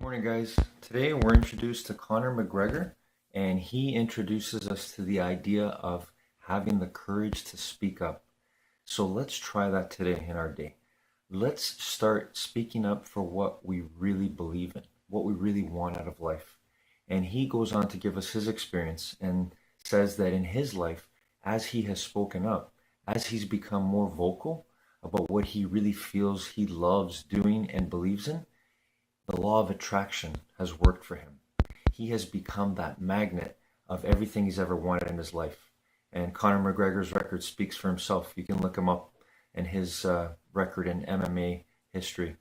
Morning, guys. Today we're introduced to Conor McGregor, and he introduces us to the idea of having the courage to speak up. So let's try that today in our day. Let's start speaking up for what we really believe in, what we really want out of life. And he goes on to give us his experience and says that in his life, as he has spoken up, as he's become more vocal about what he really feels he loves doing and believes in, the law of attraction has worked for him. He has become that magnet of everything he's ever wanted in his life. And Conor McGregor's record speaks for himself. You can look him up and his record in MMA history.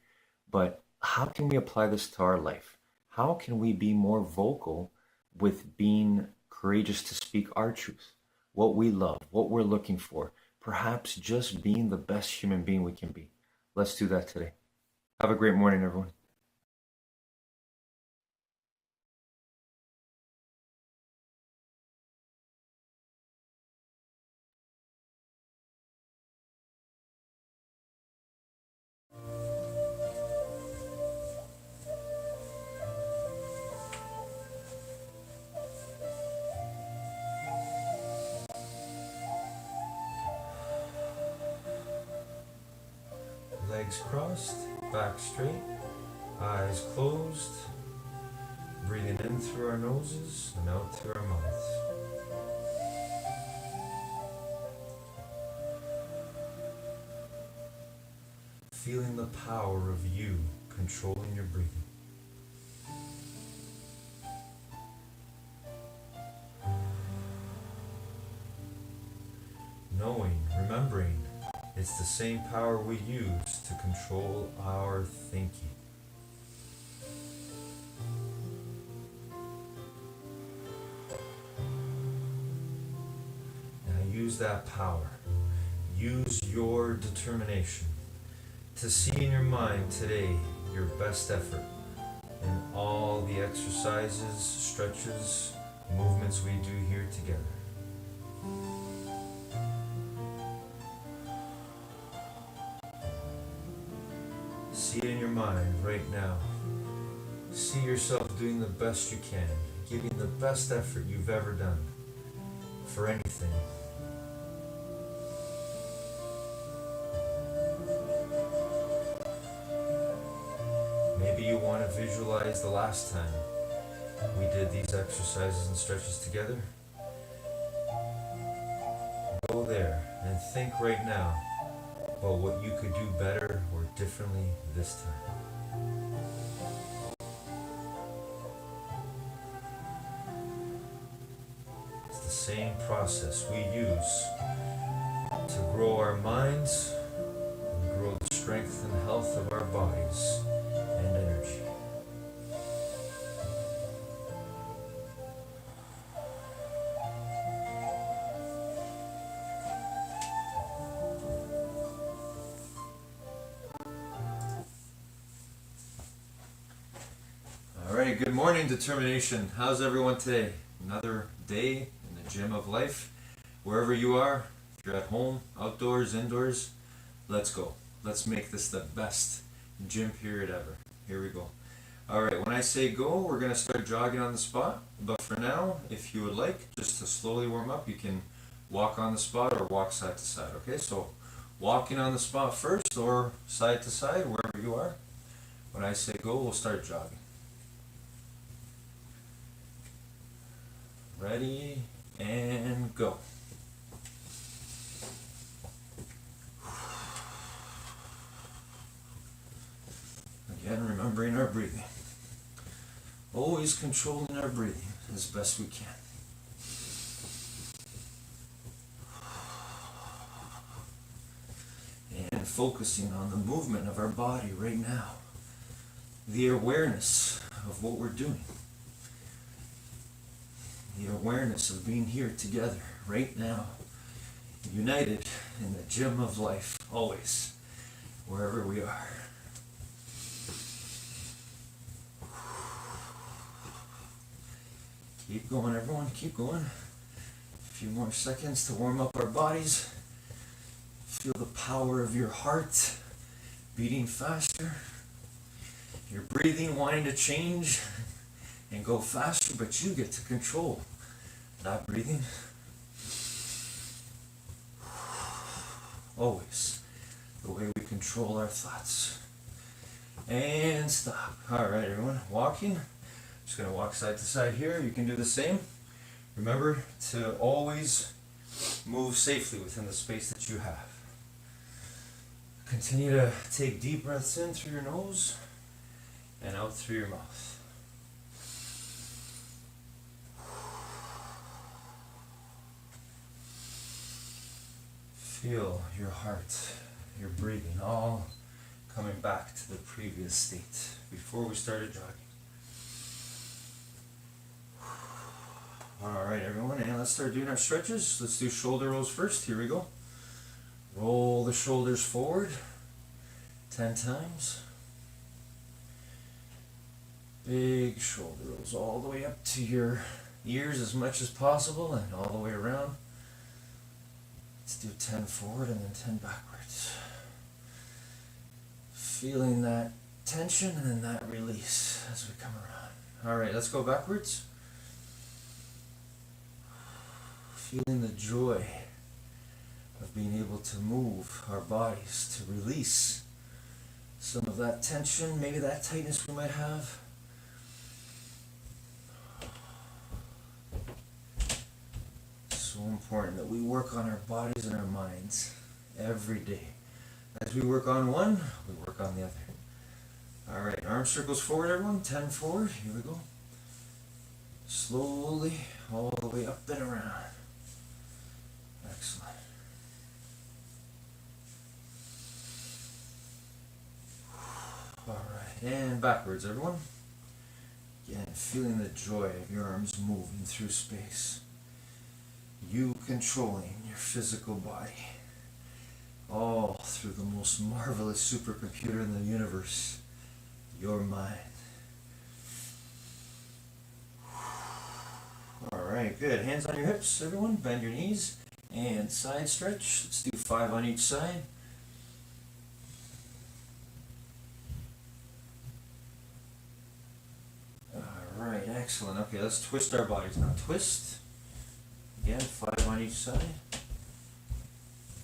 But how can we apply this to our life? How can we be more vocal with being courageous to speak our truth, what we love, what we're looking for, perhaps just being the best human being we can be? Let's do that today. Have a great morning, everyone. Legs crossed, back straight, eyes closed, breathing in through our noses and out through our mouths. Feeling the power of you controlling your breathing. Knowing, remembering, it's the same power we use to control our thinking. Now use that power. Use your determination to see in your mind today your best effort in all the exercises, stretches, movements we do here together. See it in your mind right now. See yourself doing the best you can, giving the best effort you've ever done for anything. Maybe you want to visualize the last time we did these exercises and stretches together. Go there and think right now about what you could do better or differently this time. It's the same process we use to grow our minds and grow the strength and health of our bodies and energy. Alright, good morning, determination. How's everyone today? Another day in the gym of life. Wherever you are, if you're at home, outdoors, indoors, let's go. Let's make this the best gym period ever. Here we go. Alright, when I say go, we're going to start jogging on the spot. But for now, if you would like, just to slowly warm up, you can walk on the spot or walk side to side. Okay, so walking on the spot first or side to side, wherever you are. When I say go, we'll start jogging. Ready, and go. Again, remembering our breathing. Always controlling our breathing as best we can. And focusing on the movement of our body right now. The awareness of what we're doing. The awareness of being here together right now, united in the gym of life, always, wherever we are. Keep going, everyone, keep going. A few more seconds to warm up our bodies. Feel the power of your heart beating faster. Your breathing wanting to change and go faster, but you get to control that breathing. Always the way we control our thoughts. And stop. All right, everyone, walking. Just going to walk side to side here. You can do the same. Remember to always move safely within the space that you have. Continue to take deep breaths in through your nose and out through your mouth. Feel your heart, your breathing, all coming back to the previous state before we started jogging. All right, everyone, and let's start doing our stretches. Let's do shoulder rolls first. Here we go. Roll the shoulders forward 10 times. Big shoulder rolls all the way up to your ears as much as possible and all the way around. Let's do 10 forward and then 10 backwards. Feeling that tension and then that release as we come around. All right, let's go backwards. Feeling the joy of being able to move our bodies to release some of that tension, maybe that tightness we might have. So important that we work on our bodies and our minds every day. As we work on one, we work on the other. All right, arm circles forward, everyone. 10 forward. Here we go. Slowly, all the way up and around. Excellent. All right, and backwards, everyone. Again, feeling the joy of your arms moving through space. You controlling your physical body. All through the most marvelous supercomputer in the universe, your mind. All right, good. Hands on your hips, everyone. Bend your knees and side stretch. Let's do 5 on each side. All right, excellent. Okay, let's twist our bodies now. Twist. Again, 5 on each side.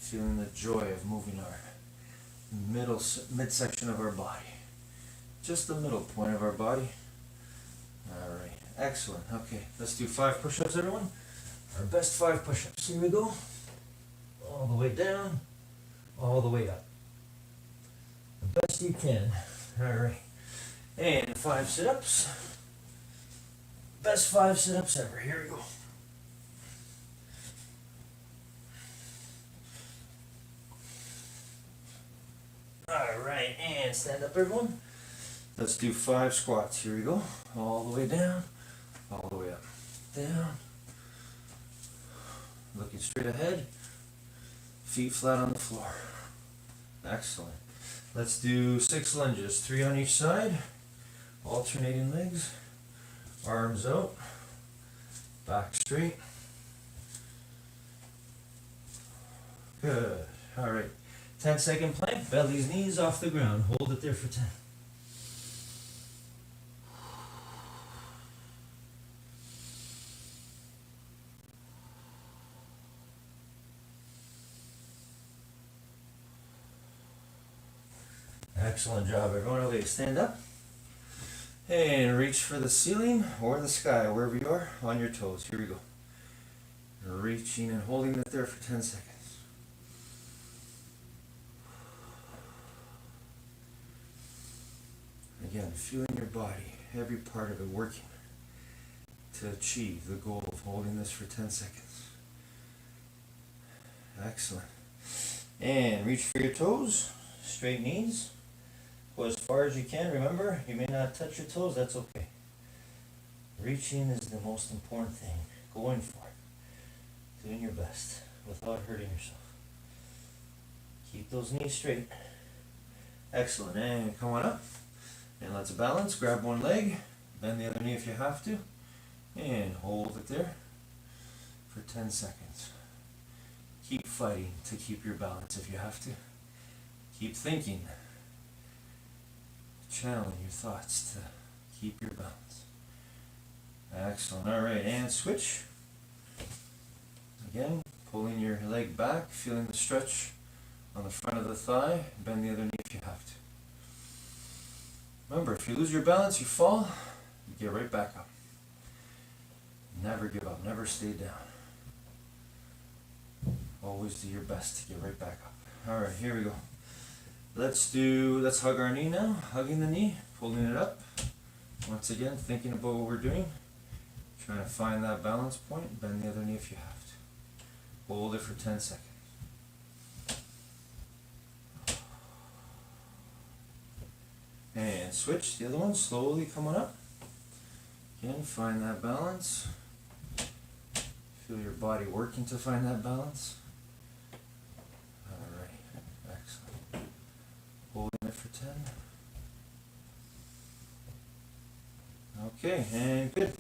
Feeling the joy of moving our midsection of our body. Just the middle point of our body. All right, excellent. Okay, let's do 5 push-ups, everyone. Our best 5 push-ups. Here we go. All the way down, all the way up. The best you can. All right. And 5 sit-ups. Best 5 sit-ups ever. Here we go. All right, and stand up, everyone. Let's do 5 squats. Here we go. All the way down, all the way up. Down. Looking straight ahead. Feet flat on the floor. Excellent. Let's do 6 lunges, 3 on each side. Alternating legs. Arms out. Back straight. Good. All right. 10-second plank, belly's knees off the ground. Hold it there for 10. Excellent job, everyone. Okay, stand up and reach for the ceiling or the sky, wherever you are, on your toes. Here we go. Reaching and holding it there for 10 seconds. Again, feeling your body, every part of it working to achieve the goal of holding this for 10 seconds. Excellent. And reach for your toes, straight knees. Go as far as you can. Remember, you may not touch your toes, that's okay. Reaching is the most important thing. Going for it. Doing your best without hurting yourself. Keep those knees straight. Excellent. And come on up. And let's balance. Grab one leg, bend the other knee if you have to, and hold it there for 10 seconds. Keep fighting to keep your balance if you have to. Keep thinking. channeling your thoughts to keep your balance. Excellent. All right, and switch. Again, pulling your leg back, feeling the stretch on the front of the thigh. Bend the other knee if you have to. Remember, if you lose your balance, you fall, you get right back up. Never give up, never stay down. Always do your best to get right back up. All right, here we go. Let's hug our knee now. Hugging the knee, pulling it up. Once again, thinking about what we're doing. Trying to find that balance point. Bend the other knee if you have to. Hold it for 10 seconds. And switch. The other one, slowly coming up. Again, find that balance. Feel your body working to find that balance. Alright, excellent. Holding it for 10. Okay, and good.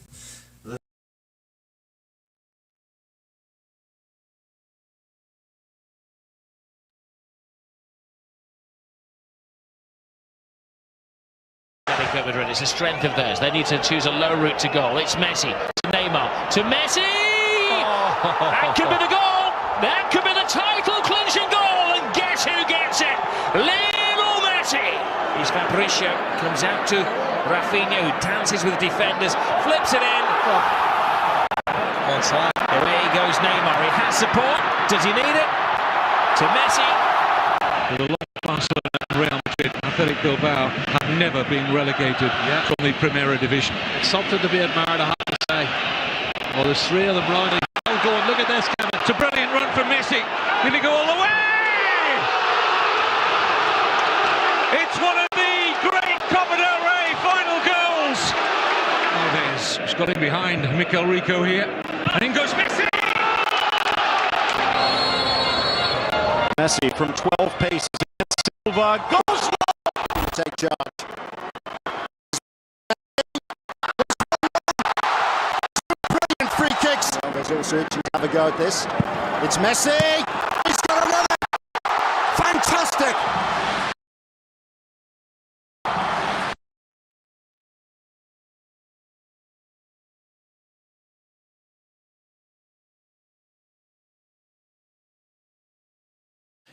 Madrid. It's a strength of theirs. They need to choose a low route to goal. It's Messi to Neymar to Messi. That could be the goal. That could be the title-clinching goal. And guess who gets it? Lionel Messi. He's Fabricio. Comes out to Rafinha, who dances with defenders, flips it in. Onside. Away goes Neymar. He has support. Does he need it? To Messi. With a lot of Barcelona and Real Madrid, Athletic Bilbao have never been relegated from the Primera Division. It's something to be admired, I have to say. Well, there's three of them riding. Oh, go on, look at this, Kevin. It's a brilliant run from Messi. Did he go all the way? It's one of the great Copa del Rey final goals. Oh, he's got him behind Mikel Rico here. And in goes Messi. Messi from 12 paces against Silva, goes long! Take charge. Brilliant free kicks. There's also itching to have a go at this. It's Messi! He's got another! Fantastic!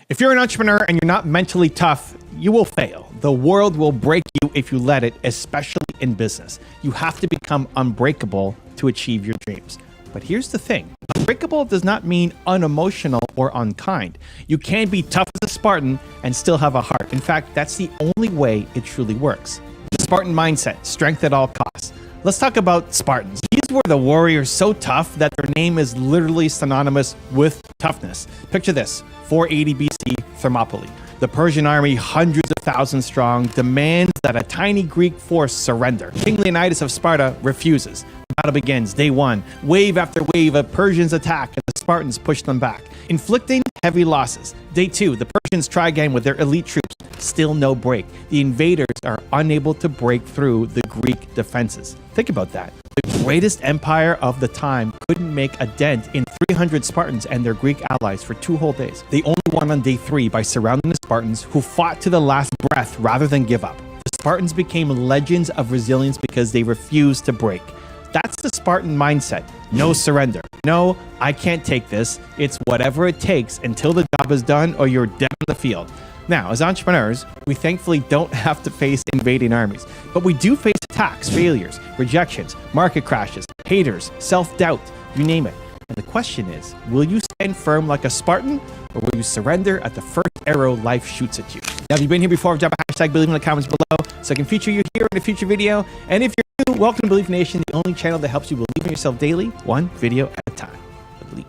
If you're an entrepreneur and you're not mentally tough, you will fail. The world will break you if you let it, especially in business. You have to become unbreakable to achieve your dreams. But here's the thing. Unbreakable does not mean unemotional or unkind. You can be tough as a Spartan and still have a heart. In fact, that's the only way it truly works. The Spartan mindset, strength at all costs. Let's talk about Spartans. These were the warriors so tough that their name is literally synonymous with toughness. Picture this, 480 BC, Thermopylae. The Persian army, hundreds of thousands strong, demands that a tiny Greek force surrender. King Leonidas of Sparta refuses. The battle begins, day one. Wave after wave of Persians attack and the Spartans push them back, inflicting heavy losses. Day two, the Persians try again with their elite troops. Still no break. The invaders are unable to break through the Greek defenses. Think about that. The greatest empire of the time couldn't make a dent in 300 Spartans and their Greek allies for 2 whole days. They only won on day 3 by surrounding the Spartans, who fought to the last breath rather than give up. The Spartans became legends of resilience because they refused to break. That's the Spartan mindset. No surrender. No, I can't take this. It's whatever it takes until the job is done or you're dead on the field. Now, as entrepreneurs, we thankfully don't have to face invading armies, but we do face attacks, failures, rejections, market crashes, haters, self-doubt, you name it. And the question is, will you stand firm like a Spartan, or will you surrender at the first arrow life shoots at you? Now, if you've been here before, drop a hashtag Believe in the comments below so I can feature you here in a future video. And if you're new, welcome to Believe Nation, the only channel that helps you believe in yourself daily, one video at a time. Believe.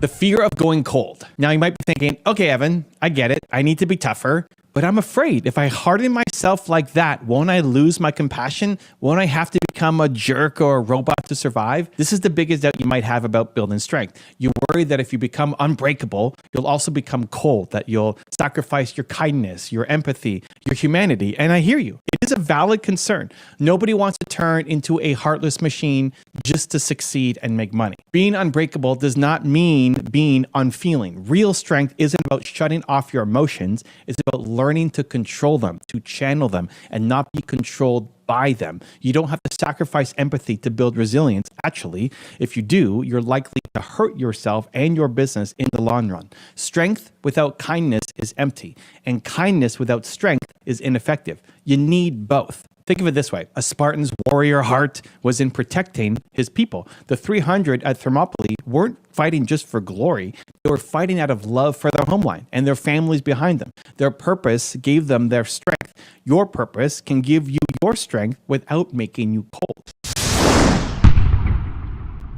The fear of going cold. Now you might be thinking, okay, Evan, I get it. I need to be tougher, but I'm afraid if I harden myself like that, won't I lose my compassion? Won't I have to become a jerk or a robot to survive? This is the biggest doubt you might have about building strength. You worry that if you become unbreakable, you'll also become cold, that you'll sacrifice your kindness, your empathy, your humanity. And I hear you. It is is a valid concern. Nobody wants to turn into a heartless machine just to succeed and make money. Being unbreakable does not mean being unfeeling. Real strength isn't about shutting off your emotions. It's about learning to control them, to channel them, and not be controlled by them. You don't have to sacrifice empathy to build resilience. Actually, if you do, you're likely to hurt yourself and your business in the long run. Strength without kindness is empty, and kindness without strength is ineffective. You need both. Think of it this way. A Spartan's warrior heart was in protecting his people. The 300 at Thermopylae weren't fighting just for glory. They were fighting out of love for their homeland and their families behind them. Their purpose gave them their strength. Your purpose can give you your strength without making you cold.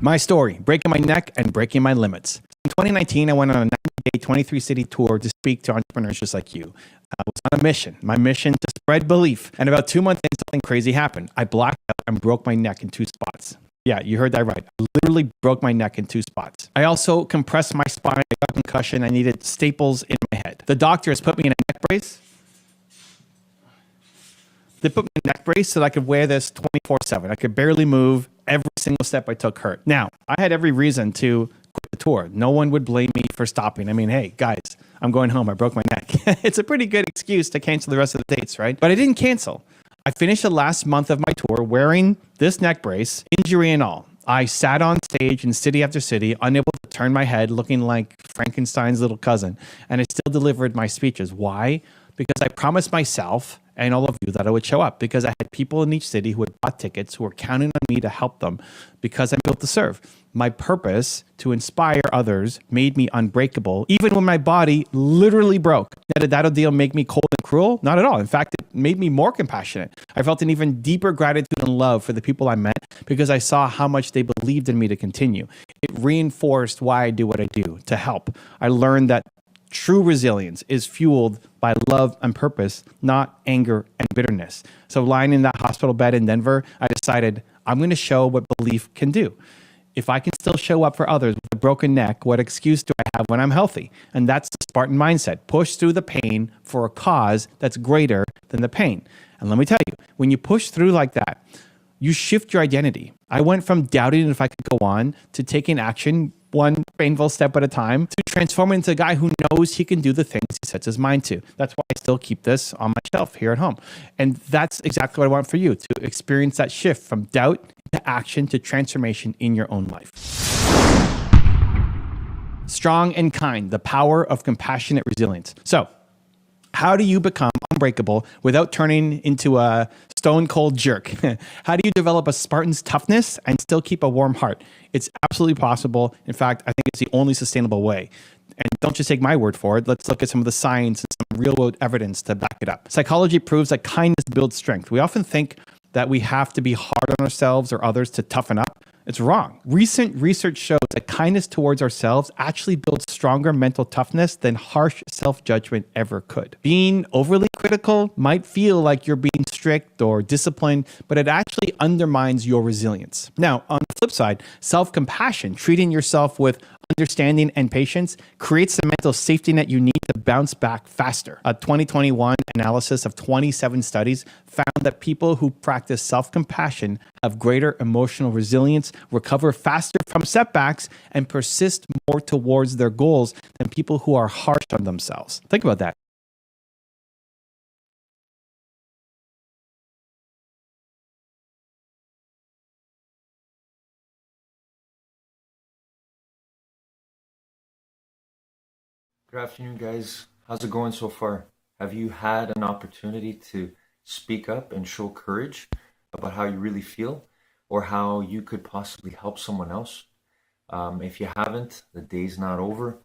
My story, breaking my neck and breaking my limits. In 2019, I went on a 90-day, 23-city tour to speak to entrepreneurs just like you. I was on a mission. My mission to spread belief. And about 2 months in, something crazy happened. I blacked out and broke my neck in 2 spots. Yeah, you heard that right. I literally broke my neck in 2 spots. I also compressed my spine. I got a concussion. I needed staples in my head. The doctors put me in a neck brace. They put me in a neck brace so that I could wear this 24/7. I could barely move. Every single step I took hurt. Now, I had every reason to quit the tour. No one would blame me for stopping. I mean, hey, guys, I'm going home. I broke my neck. It's a pretty good excuse to cancel the rest of the dates, right? But I didn't cancel. I finished the last month of my tour wearing this neck brace, injury and all. I sat on stage in city after city, unable to turn my head, looking like Frankenstein's little cousin. And I still delivered my speeches. Why? Because I promised myself and all of you that I would show up, because I had people in each city who had bought tickets, who were counting on me to help them, because I'm built to serve. My purpose to inspire others made me unbreakable, even when my body literally broke. Now, did that ordeal make me cold and cruel? Not at all. In fact, it made me more compassionate. I felt an even deeper gratitude and love for the people I met because I saw how much they believed in me to continue. It reinforced why I do what I do, to help. I learned that true resilience is fueled by love and purpose, not anger and bitterness. So lying in that hospital bed in Denver, I decided I'm going to show what belief can do. If I can still show up for others with a broken neck, what excuse do I have when I'm healthy? And that's the Spartan mindset. Push through the pain for a cause that's greater than the pain. And let me tell you, when you push through like that, you shift your identity. I went from doubting if I could go on to taking action one painful step at a time to transform into a guy who knows he can do the things he sets his mind to. That's why I still keep this on my shelf here at home. And that's exactly what I want for you, to experience that shift from doubt to action to transformation in your own life. Strong and kind, the power of compassionate resilience. So, how do you become unbreakable without turning into a stone cold jerk? How do you develop a Spartan's toughness and still keep a warm heart? It's absolutely possible. In fact, I think it's the only sustainable way. And don't just take my word for it. Let's look at some of the science and some real world evidence to back it up. Psychology proves that kindness builds strength. We often think that we have to be hard on ourselves or others to toughen up. It's wrong. Recent research shows that kindness towards ourselves actually builds stronger mental toughness than harsh self-judgment ever could. Being overly critical might feel like you're being strict or disciplined, but it actually undermines your resilience. Now, on the flip side, self-compassion, treating yourself with understanding and patience, creates the mental safety net you need to bounce back faster. A 2021 analysis of 27 studies found that people who practice self-compassion have greater emotional resilience, recover faster from setbacks, and persist more towards their goals than people who are harsh on themselves. Think about that. Good afternoon, guys. How's it going so far? Have you had an opportunity to speak up and show courage about how you really feel or how you could possibly help someone else? If you haven't, the day's not over.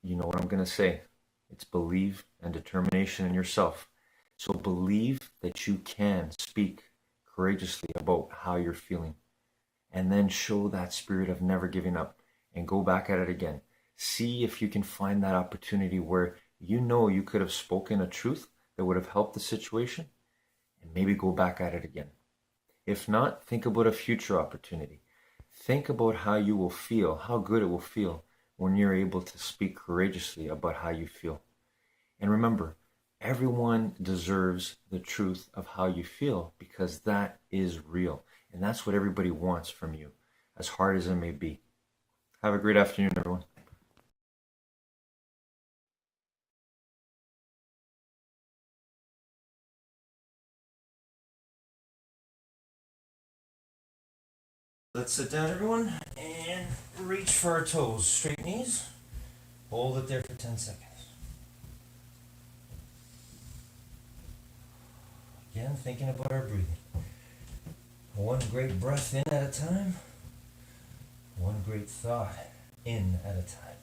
You know what I'm going to say. It's believe and determination in yourself. So believe that you can speak courageously about how you're feeling, and then show that spirit of never giving up and go back at it again. See if you can find that opportunity where you know you could have spoken a truth that would have helped the situation, and maybe go back at it again. If not, think about a future opportunity. Think about how you will feel, how good it will feel when you're able to speak courageously about how you feel. And remember, Everyone deserves the truth of how you feel because that is real. And that's what everybody wants from you, as hard as it may be. Have a great afternoon, everyone. Let's sit down, everyone, and reach for our toes. Straight knees. Hold it there for 10 seconds. Again, thinking about our breathing. One great breath in at a time. One great thought in at a time.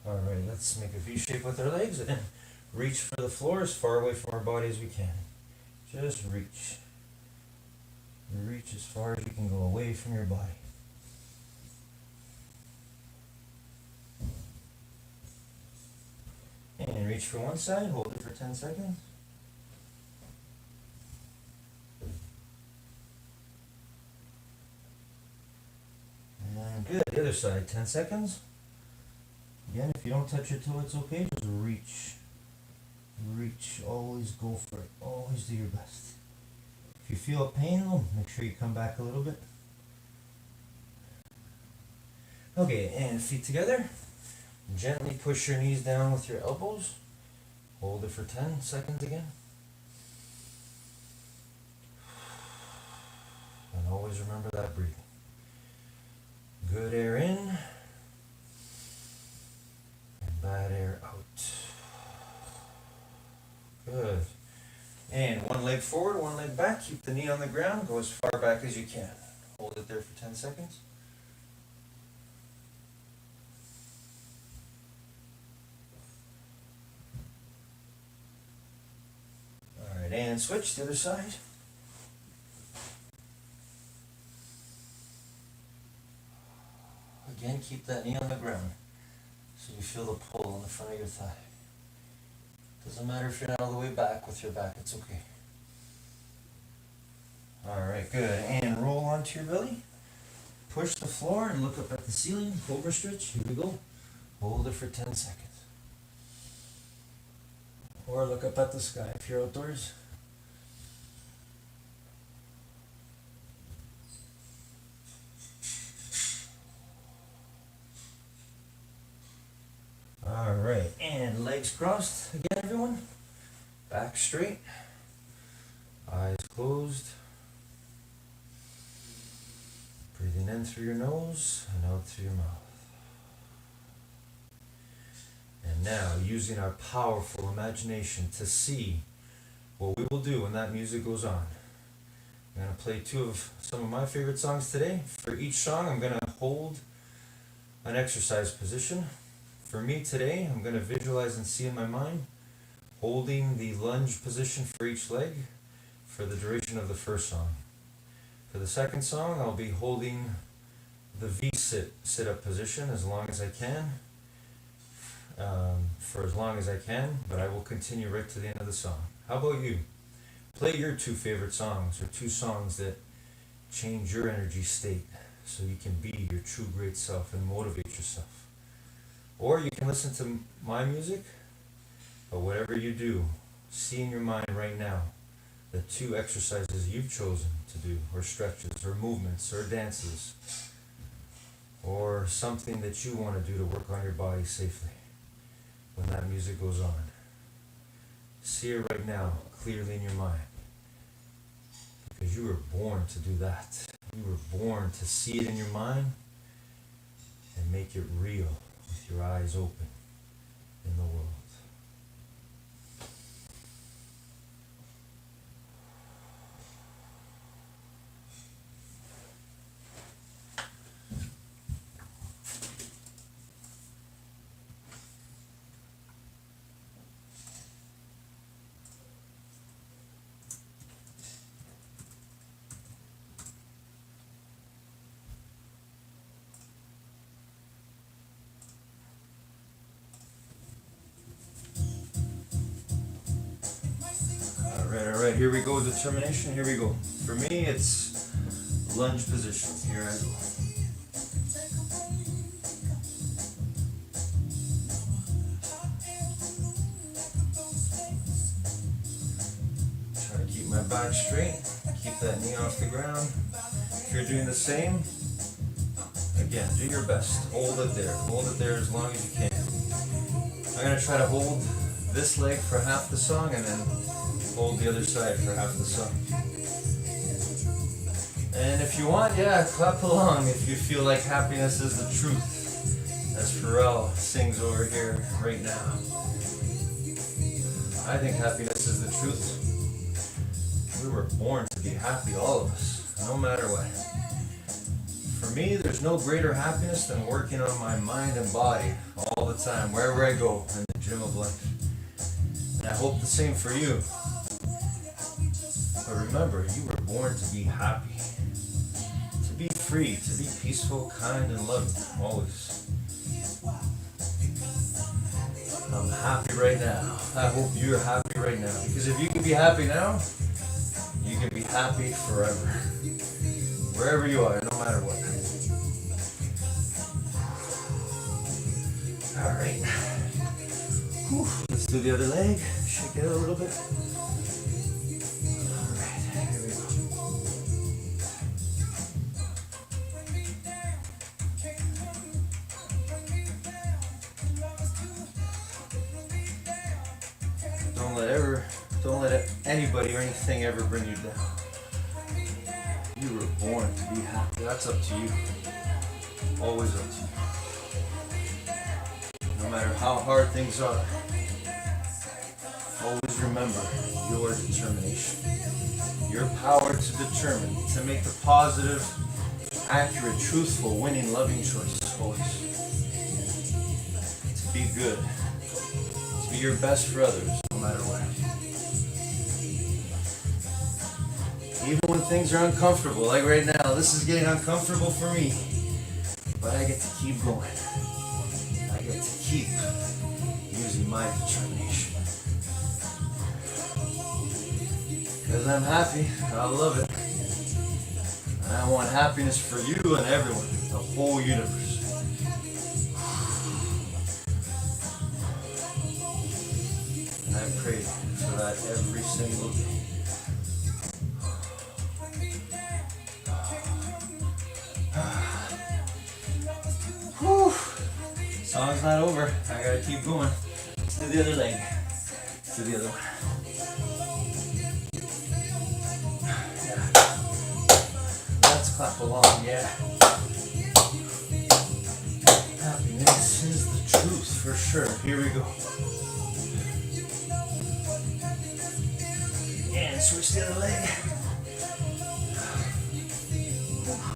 All right, let's make a V shape with our legs and reach for the floor as far away from our body as we can. Just reach. Reach as far as you can go away from your body. And reach for one side, hold it for 10 seconds. And good, the other side, 10 seconds. Again, if you don't touch your toe, it's okay, just reach. Reach, always go for it, always do your best. If you feel a pain though, make sure you come back a little bit. Okay, and feet together. Gently push your knees down with your elbows. Hold it for 10 seconds again. And always remember that breathing. Good air in. And bad air out. Good. And one leg forward, one leg back. Keep the knee on the ground. Go as far back as you can. Hold it there for 10 seconds. Alright, and switch to the other side. Again, keep that knee on the ground so you feel the pull on the front of your thigh. Doesn't matter if you're not all the way back with your back, it's okay. Alright, good. And roll onto your belly. Push the floor and look up at the ceiling. Cobra stretch. Here we go. Hold it for 10 seconds. Or look up at the sky if you're outdoors. Alright, and legs crossed again, everyone. Back straight. Eyes closed. Breathing in through your nose and out through your mouth. And now, using our powerful imagination to see what we will do when that music goes on. I'm going to play two of some of my favorite songs today. For each song, I'm going to hold an exercise position. For me today, I'm going to visualize and see in my mind holding the lunge position for each leg for the duration of the first song. For the second song, I'll be holding the V sit-up position as long as I can, for as long as I can, but I will continue right to the end of the song. How about you? Play your two favorite songs or two songs that change your energy state so you can be your true great self and motivate yourself. Or you can listen to my music, but whatever you do, see in your mind right now the two exercises you've chosen to do, or stretches, or movements, or dances, or something that you want to do to work on your body safely when that music goes on. See it right now, clearly in your mind, because you were born to do that. You were born to see it in your mind and make it real with your eyes open in the world. All right, here we go, determination, here we go. For me, it's lunge position. Here I go. my back straight. Keep that knee off the ground. If you're doing the same, again, do your best. Hold it there. Hold it there as long as you can. I'm going to try to hold this leg for half the song and then hold the other side for half the song. And if you want, yeah, clap along if you feel like happiness is the truth, as Pharrell sings over here right now. I think happiness is the truth. We were born to be happy, all of us, no matter what. For me, there's no greater happiness than working on my mind and body all the time, wherever I go in the gym of life. And I hope the same for you. But remember, you were born to be happy, to be free, to be peaceful, kind, and loving, always. I'm happy right now. I hope you're happy right now. Because if you can be happy now, you can be happy forever. Wherever you are, no matter what. Alright. Let's do the other leg. Shake it out a little bit. Alright, here we go. Don't let anybody or anything ever bring you down. You were born to be happy. That's up to you. Always up to you. No matter how hard things are, always remember your determination. Your power to determine, to make the positive, accurate, truthful, winning, loving choices always. To be good. To be your best for others, no matter what. Even when things are uncomfortable, like right now, this is getting uncomfortable for me. But I get to keep going. I get to keep using my determination. Because I'm happy, I love it. And I want happiness for you and everyone, the whole universe. And I pray for that every single day. Song's not over. I gotta keep going. Let's do the other leg. Let's do the other one. Yeah. Let's clap along, yeah. Happiness is the truth for sure. Here we go. And switch the other leg.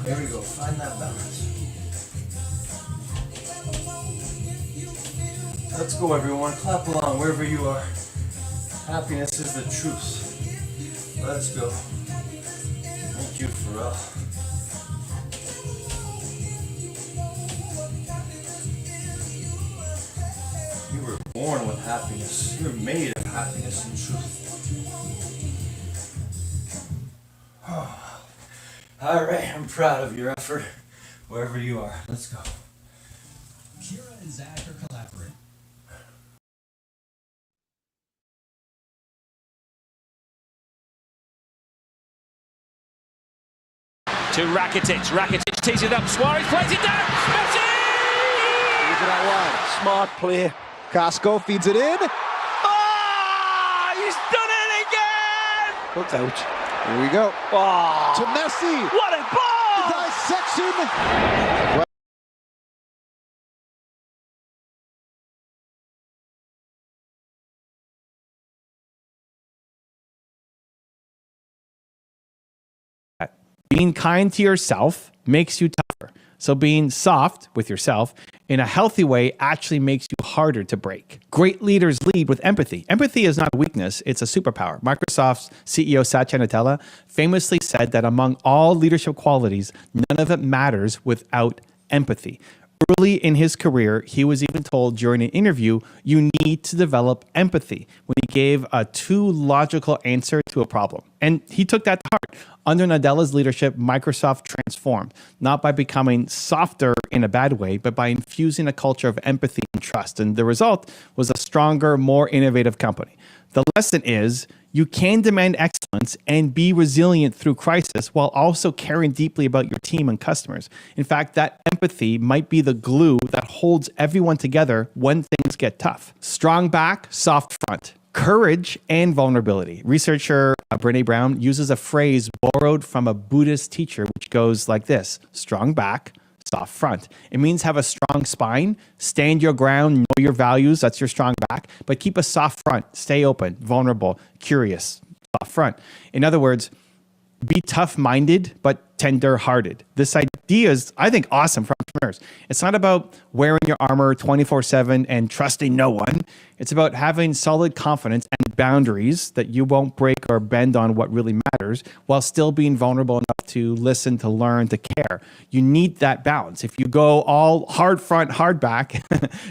There we go. Find that balance. Let's go, everyone. Clap along wherever you are. Happiness is the truth. Let's go. Thank you, Pharrell. You were born with happiness. You're made of happiness and truth. All right, I'm proud of your effort, wherever you are. Let's go. Kira and Zach are collaborating. To Rakitic. Rakitic tees it up. Suarez plays it down. Messi! Leaves it out wide. Smart play. Casco feeds it in. Oh, he's done it again! Hooked out. Here we go. Oh, To Messi. what a ball! Dissection. Being kind to yourself makes you tougher. So being soft with yourself in a healthy way actually makes you harder to break. Great leaders lead with empathy. Empathy is not a weakness, it's a superpower. Microsoft's CEO Satya Nadella famously said that among all leadership qualities, none of it matters without empathy. Early in his career, he was even told during an interview, you need to develop empathy when he gave a too logical answer to a problem. And he took that to heart. Under Nadella's leadership, Microsoft transformed, not by becoming softer in a bad way, but by infusing a culture of empathy and trust. And the result was a stronger, more innovative company. The lesson is you can demand excellence excellence and be resilient through crisis while also caring deeply about your team and customers. In fact, that empathy might be the glue that holds everyone together when things get tough. Strong back, soft front. Courage and vulnerability. Researcher Brené Brown uses a phrase borrowed from a Buddhist teacher, which goes like this: strong back, soft front. It means have a strong spine, stand your ground, know your values, that's your strong back, but keep a soft front, stay open, vulnerable, curious, soft front. In other words, be tough-minded, but tender-hearted. This idea is, I think, awesome for entrepreneurs. It's not about wearing your armor 24/7 and trusting no one. It's about having solid confidence and boundaries that you won't break or bend on what really matters while still being vulnerable enough to listen, to learn, to care. You need that balance. If you go all hard front, hard back,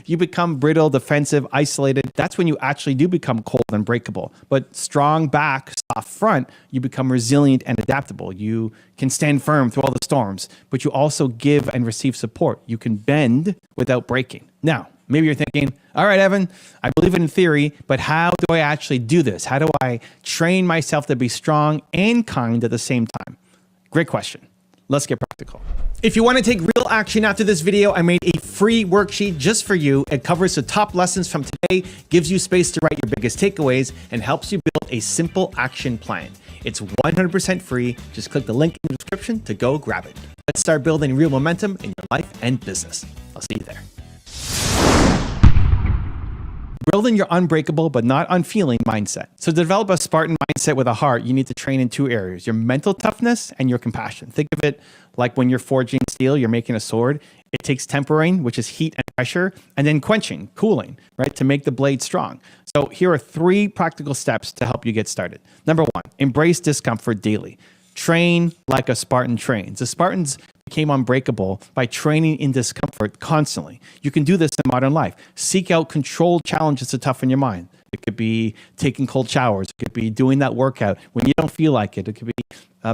you become brittle, defensive, isolated. That's when you actually do become cold and breakable. But strong back, soft front, you become resilient and adaptable. You can stand firm through all the storms, but you also give and receive support. You can bend without breaking. Now, maybe you're thinking, all right, Evan, I believe in theory, but how do I actually do this? How do I train myself to be strong and kind at the same time? Great question. Let's get practical. If you want to take real action after this video, I made a free worksheet just for you. It covers the top lessons from today, gives you space to write your biggest takeaways, and helps you build a simple action plan. It's 100% free. Just click the link in the description to go grab it. Let's start building real momentum in your life and business. I'll see you there. Building your unbreakable but not unfeeling mindset. So to develop a Spartan mindset with a heart, you need to train in two areas: your mental toughness and your compassion. Think of it like when you're forging steel, you're making a sword. It takes tempering, which is heat and pressure, and then quenching, cooling, right, to make the blade strong. So here are 3 practical steps to help you get started. Number 1, embrace discomfort daily. Train like a Spartan trains. The Spartans became unbreakable by training in discomfort constantly. You can do this in modern life. Seek out controlled challenges to toughen your mind. It could be taking cold showers. It could be doing that workout when you don't feel like it. It could be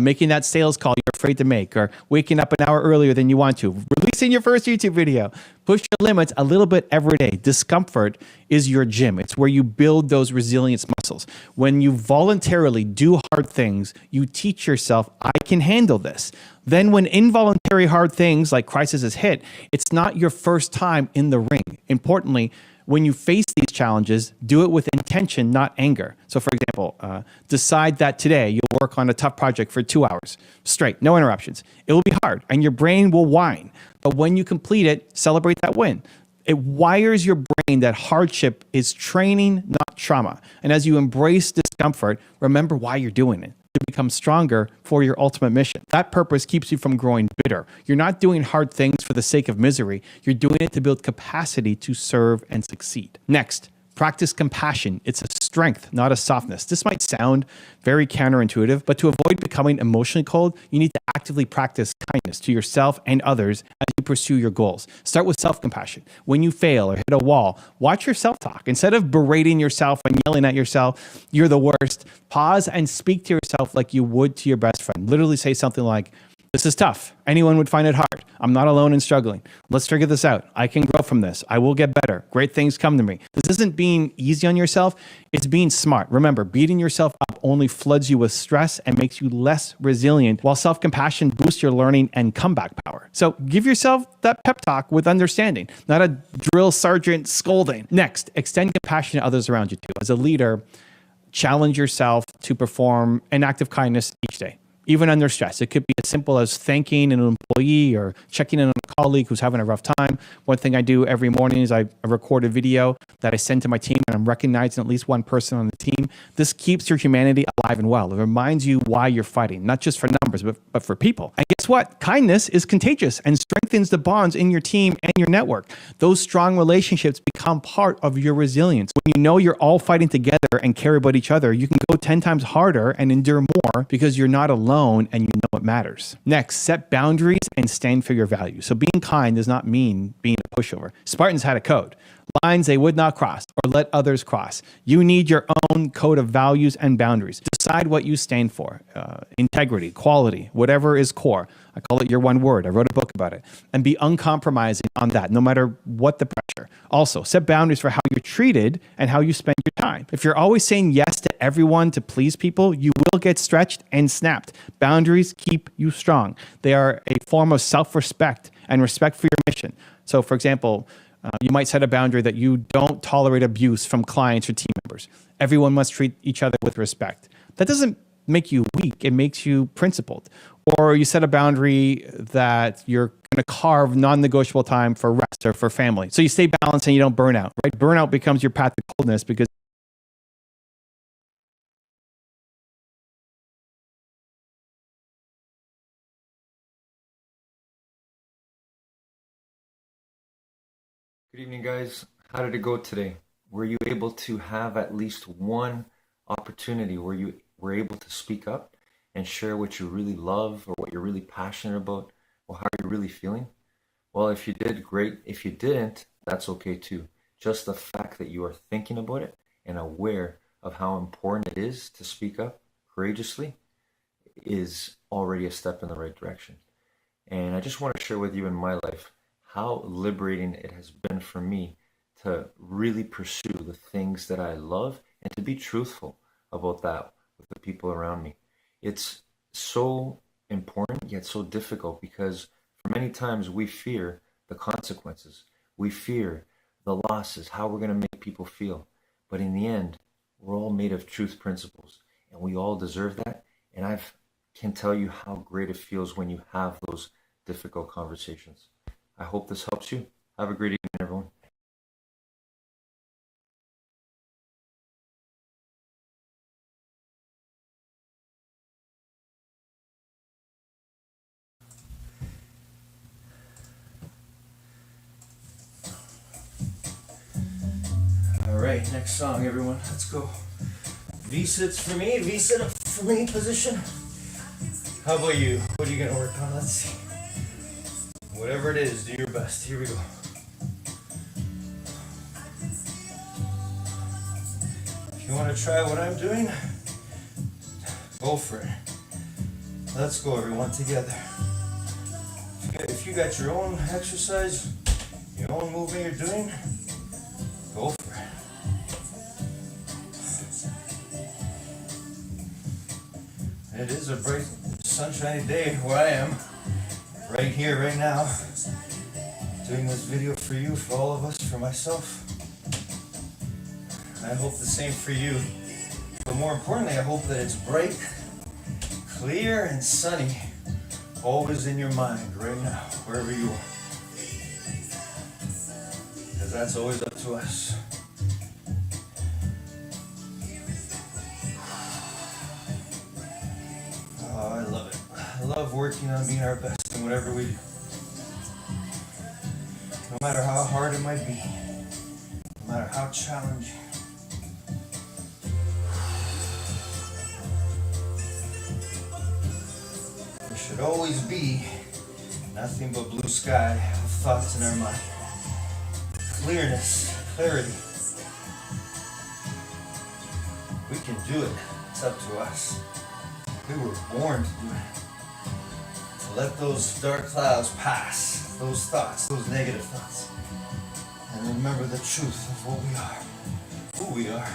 making that sales call you're afraid to make, or waking up an hour earlier than you want to, releasing your first YouTube video. Push your limits a little bit every day. Discomfort is your gym. It's where you build those resilience muscles. When you voluntarily do hard things, you teach yourself, I can handle this. Then when involuntary hard things like crises hit, it's not your first time in the ring. Importantly, when you face these challenges, do it with intention, not anger. So for example, decide that today you'll work on a tough project for 2 hours straight, no interruptions. It will be hard and your brain will whine. But when you complete it, celebrate that win. It wires your brain that hardship is training, not trauma. And as you embrace discomfort, remember why you're doing it. To become stronger for your ultimate mission. That purpose keeps you from growing bitter. You're not doing hard things for the sake of misery. You're doing it to build capacity to serve and succeed. Next, practice compassion. It's a strength, not a softness. This might sound very counterintuitive, but to avoid becoming emotionally cold, you need to actively practice kindness to yourself and others as you pursue your goals. Start with self-compassion. When you fail or hit a wall, watch your self-talk. Instead of berating yourself and yelling at yourself, you're the worst, pause and speak to yourself like you would to your best friend. Literally say something like, this is tough. Anyone would find it hard. I'm not alone in struggling. Let's figure this out. I can grow from this. I will get better. Great things come to me. This isn't being easy on yourself. It's being smart. Remember, beating yourself up only floods you with stress and makes you less resilient, while self-compassion boosts your learning and comeback power. So give yourself that pep talk with understanding, not a drill sergeant scolding. Next, extend compassion to others around you too. As a leader, challenge yourself to perform an act of kindness each day. Even under stress. It could be as simple as thanking an employee or checking in on a colleague who's having a rough time. One thing I do every morning is I record a video that I send to my team, and I'm recognizing at least one person on the team. This keeps your humanity alive and well. It reminds you why you're fighting, not just for numbers, but for people. And guess what? Kindness is contagious and strengthens the bonds in your team and your network. Those strong relationships become part of your resilience. When you know you're all fighting together and care about each other, you can go 10 times harder and endure more because you're not alone and you know it matters. Next, set boundaries and stand for your values. So being kind does not mean being a pushover. Spartans had a code. Lines they would not cross or let others cross. You need your own code of values and boundaries. Decide what you stand for. Integrity, quality, whatever is core. I call it your one word. I wrote a book about it. And be uncompromising on that, no matter what the pressure. Also, set boundaries for how you're treated and how you spend your your time. If you're always saying yes to everyone to please people, you will get stretched and snapped. Boundaries keep you strong. They are a form of self-respect and respect for your mission. So, for example, you might set a boundary that you don't tolerate abuse from clients or team members. Everyone must treat each other with respect. That doesn't make you weak. It makes you principled. Or you set a boundary that you're going to carve non-negotiable time for rest or for family. So you stay balanced and you don't burn out, right? Burnout becomes your path to coldness because Good evening, guys. How did it go today? Were you able to have at least one opportunity where you were able to speak up and share what you really love or what you're really passionate about or how you're really feeling? Well, if you did, great. If you didn't, that's okay too. Just the fact that you are thinking about it and aware of how important it is to speak up courageously is already a step in the right direction. And I just want to share with you in my life how liberating it has been for me to really pursue the things that I love and to be truthful about that with the people around me. It's so important yet so difficult because for many times we fear the consequences. We fear the losses, how we're going to make people feel. But in the end, we're all made of truth principles and we all deserve that. And I can tell you how great it feels when you have those difficult conversations. I hope this helps you. Have a great evening, everyone. All right, next song, everyone. Let's go. V sits for me. V sit up for me position. How about you? What are you gonna work on? Let's see. Whatever it is, do your best. Here we go. If you want to try what I'm doing, go for it. Let's go, everyone, together. If you got your own exercise, your own movement you're doing, go for it. It is a bright, sunshiny day where I am. Right here, right now, doing this video for you, for all of us, for myself. I hope the same for you. But more importantly, I hope that it's bright, clear, and sunny, always in your mind, right now, wherever you are. Because that's always up to us. Oh, I love it. I love working on being our best in whatever we do. No matter how hard it might be, no matter how challenging. There should always be nothing but blue sky of thoughts in our mind. Clearness, clarity. We can do it. It's up to us. We were born to do it. To let those dark clouds pass, those thoughts, those negative thoughts. And remember the truth of what we are, who we are.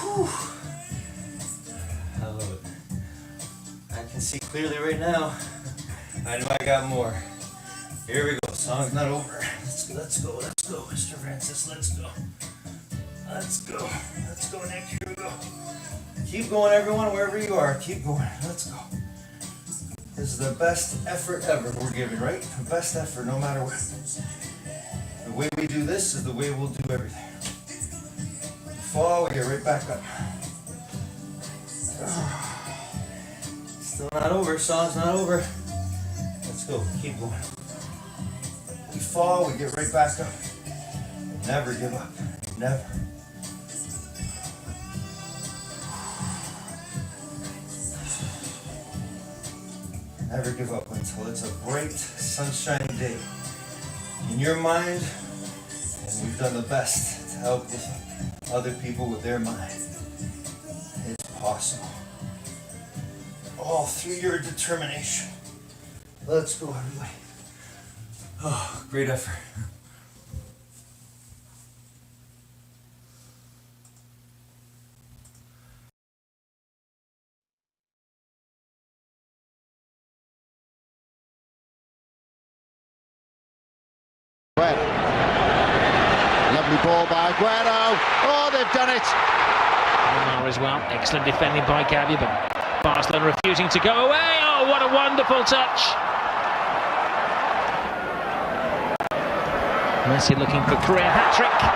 Whew. I love it. I can see clearly right now. I know I got more. Here we go. Song's not over. Let's go, Mr. Francis. Let's go. Let's go. Let's go, Nick. Here we go. Keep going, everyone, wherever you are. Keep going. Let's go. This is the best effort ever we're giving, right? The best effort, no matter what. The way we do this is the way we'll do everything. Fall, we get right back up. Still not over. Song's not over. Let's go. Keep going. We fall, we get right back up. Never give up. Never. Never give up until it's a bright, sunshiny day in your mind, and we've done the best to help other people with their mind. It's possible. All through your determination. Let's go, everybody. Oh, great effort. ball by Aguero. Oh, they've done it. Neymar as well. Excellent defending by Gavi, but Barcelona refusing to go away. Oh, what a wonderful touch. Messi looking for career hat-trick.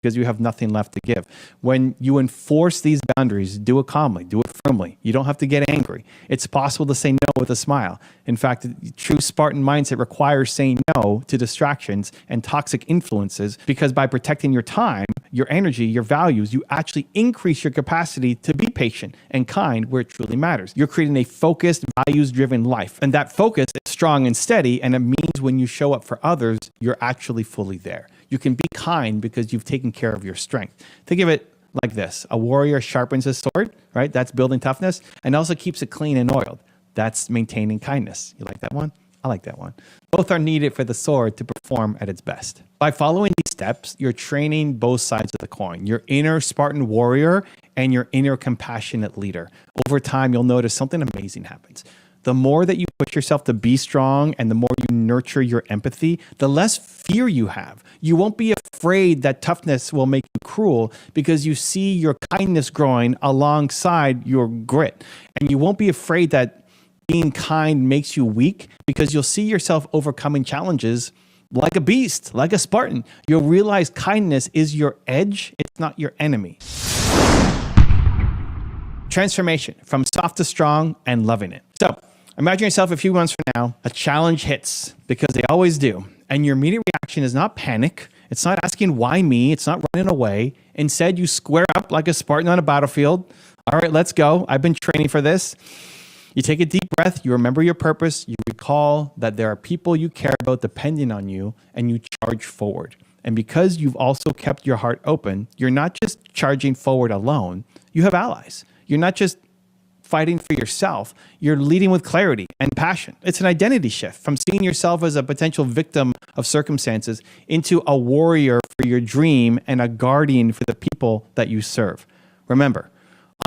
Because you have nothing left to give. When you enforce these boundaries, do it calmly, do it firmly. You don't have to get angry. It's possible to say no with a smile. In fact, the true Spartan mindset requires saying no to distractions and toxic influences, because by protecting your time, your energy, your values, you actually increase your capacity to be patient and kind where it truly matters. You're creating a focused, values-driven life. And that focus is strong and steady, and it means when you show up for others, you're actually fully there. You can be kind because you've taken care of your strength. Think of it like this. A warrior sharpens his sword, right? That's building toughness, and also keeps it clean and oiled. That's maintaining kindness. You like that one? I like that one. Both are needed for the sword to perform at its best. By following these steps, you're training both sides of the coin, your inner Spartan warrior and your inner compassionate leader. Over time, you'll notice something amazing happens. The more that you push yourself to be strong and the more you nurture your empathy, the less fear you have. You won't be afraid that toughness will make you cruel because you see your kindness growing alongside your grit. And you won't be afraid that being kind makes you weak because you'll see yourself overcoming challenges like a beast, like a Spartan. You'll realize kindness is your edge, it's not your enemy. Transformation from soft to strong and loving it. So imagine yourself a few months from now, a challenge hits, because they always do. And your immediate reaction is not panic. It's not asking why me. It's not running away. Instead, you square up like a Spartan on a battlefield. All right, let's go. I've been training for this. You take a deep breath. You remember your purpose. You recall that there are people you care about depending on you, and you charge forward. And because you've also kept your heart open, you're not just charging forward alone. You have allies. You're not just fighting for yourself, you're leading with clarity and passion. It's an identity shift from seeing yourself as a potential victim of circumstances into a warrior for your dream and a guardian for the people that you serve. Remember,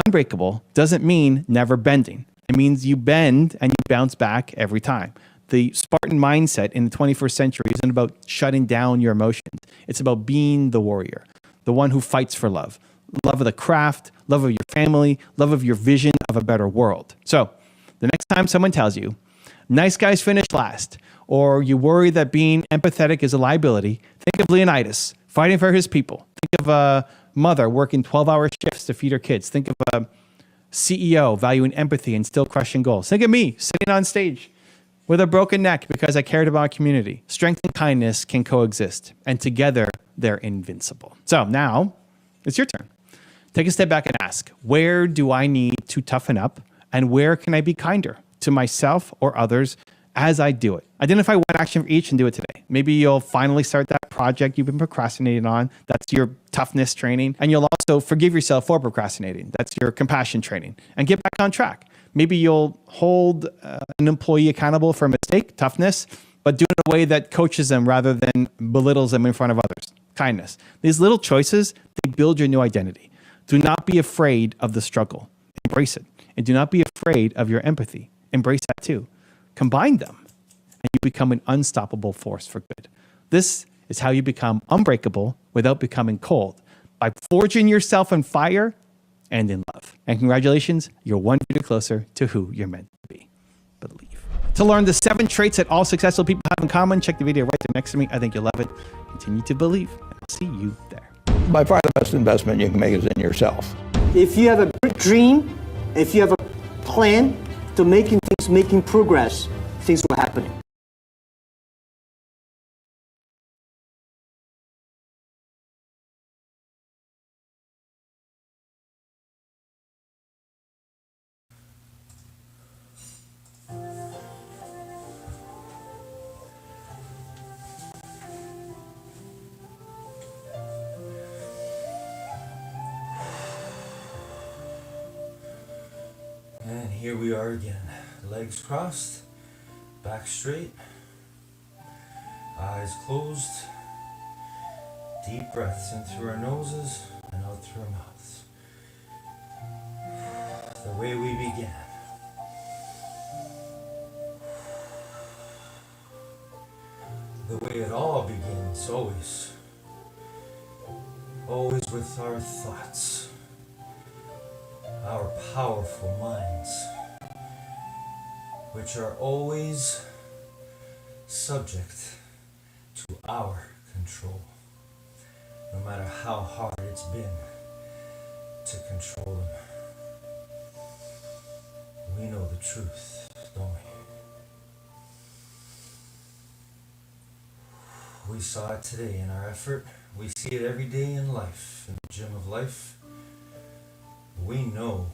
unbreakable doesn't mean never bending. It means you bend and you bounce back every time. The Spartan mindset in the 21st century isn't about shutting down your emotions. It's about being the warrior, the one who fights for love. Love of the craft, love of your family, love of your vision of a better world. So the next time someone tells you, nice guys finish last, or you worry that being empathetic is a liability, think of Leonidas fighting for his people. Think of a mother working 12-hour shifts to feed her kids. Think of a CEO valuing empathy and still crushing goals. Think of me sitting on stage with a broken neck because I cared about my community. Strength and kindness can coexist, and together they're invincible. So now it's your turn. Take a step back and ask, where do I need to toughen up, and where can I be kinder to myself or others as I do it? Identify one action for each and do it today. Maybe you'll finally start that project you've been procrastinating on. That's your toughness training. And you'll also forgive yourself for procrastinating. That's your compassion training. And get back on track. Maybe you'll hold an employee accountable for a mistake, toughness, but do it in a way that coaches them rather than belittles them in front of others. Kindness. These little choices, they build your new identity. Do not be afraid of the struggle. Embrace it. And do not be afraid of your empathy. Embrace that too. Combine them, and you become an unstoppable force for good. This is how you become unbreakable without becoming cold, by forging yourself in fire and in love. And congratulations, you're one meter closer to who you're meant to be. Believe. To learn the 7 traits that all successful people have in common, check the video right there next to me. I think you'll love it. Continue to believe, and I'll see you there. By far the best investment you can make is in yourself. If you have a big dream, if you have a plan to making progress, things will happen. And here we are again. Legs crossed, back straight, eyes closed, deep breaths in through our noses and out through our mouths. the way we began. The way it all begins, always. Always with our thoughts, our powerful minds, which are always subject to our control, no matter how hard it's been to control them. We know the truth, don't we? We saw it today in our effort. We see it every day in life, in the gym of life. We know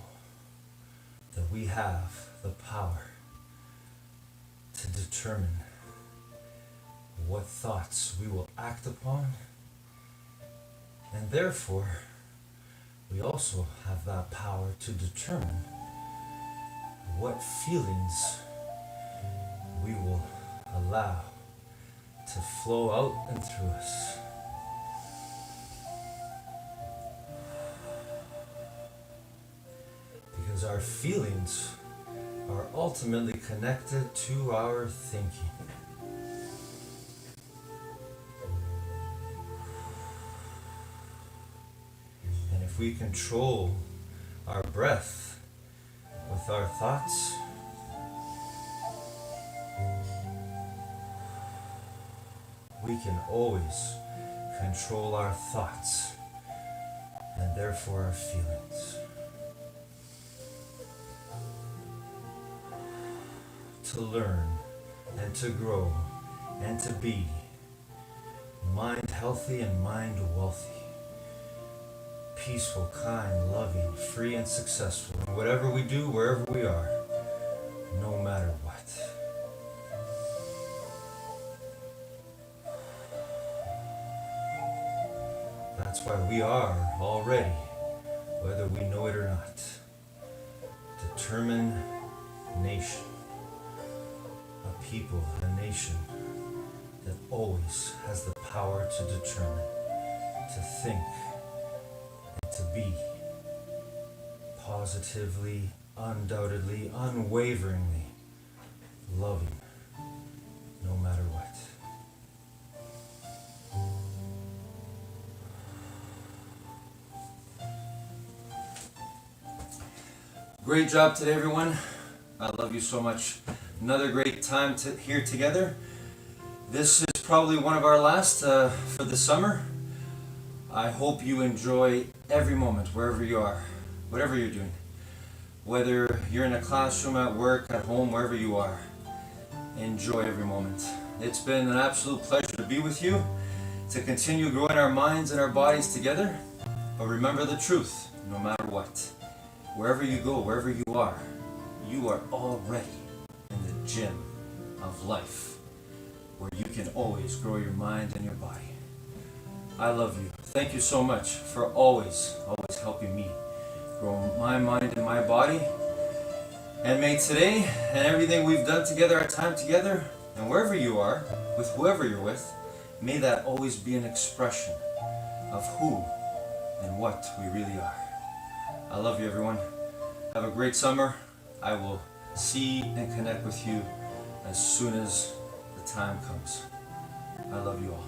that we have the power to determine what thoughts we will act upon, and therefore we also have that power to determine what feelings we will allow to flow out and through us. Because our feelings are ultimately connected to our thinking. And if we control our breath with our thoughts, we can always control our thoughts and therefore our feelings. To learn and to grow and to be mind healthy and mind wealthy, peaceful, kind, loving, free and successful in whatever we do, wherever we are, no matter what. That's why we are already, whether we know it or not, determined nation. A people, a nation that always has the power to determine, to think, and to be positively, undoubtedly, unwaveringly loving, no matter what. Great job today, everyone. I love you so much. Another great time here together. This is probably one of our last for the summer. I hope you enjoy every moment, wherever you are, whatever you're doing. Whether you're in a classroom, at work, at home, wherever you are. Enjoy every moment. It's been an absolute pleasure to be with you, to continue growing our minds and our bodies together. But remember the truth, no matter what. Wherever you go, wherever you are already in the gym of life, where you can always grow your mind and your body. I love you. Thank you so much for always helping me grow my mind and my body. And may today and everything we've done together, our time together, and wherever you are, with whoever you're with, may that always be an expression of who and what we really are. I love you, everyone. Have a great summer. I will see and connect with you as soon as the time comes. I love you all.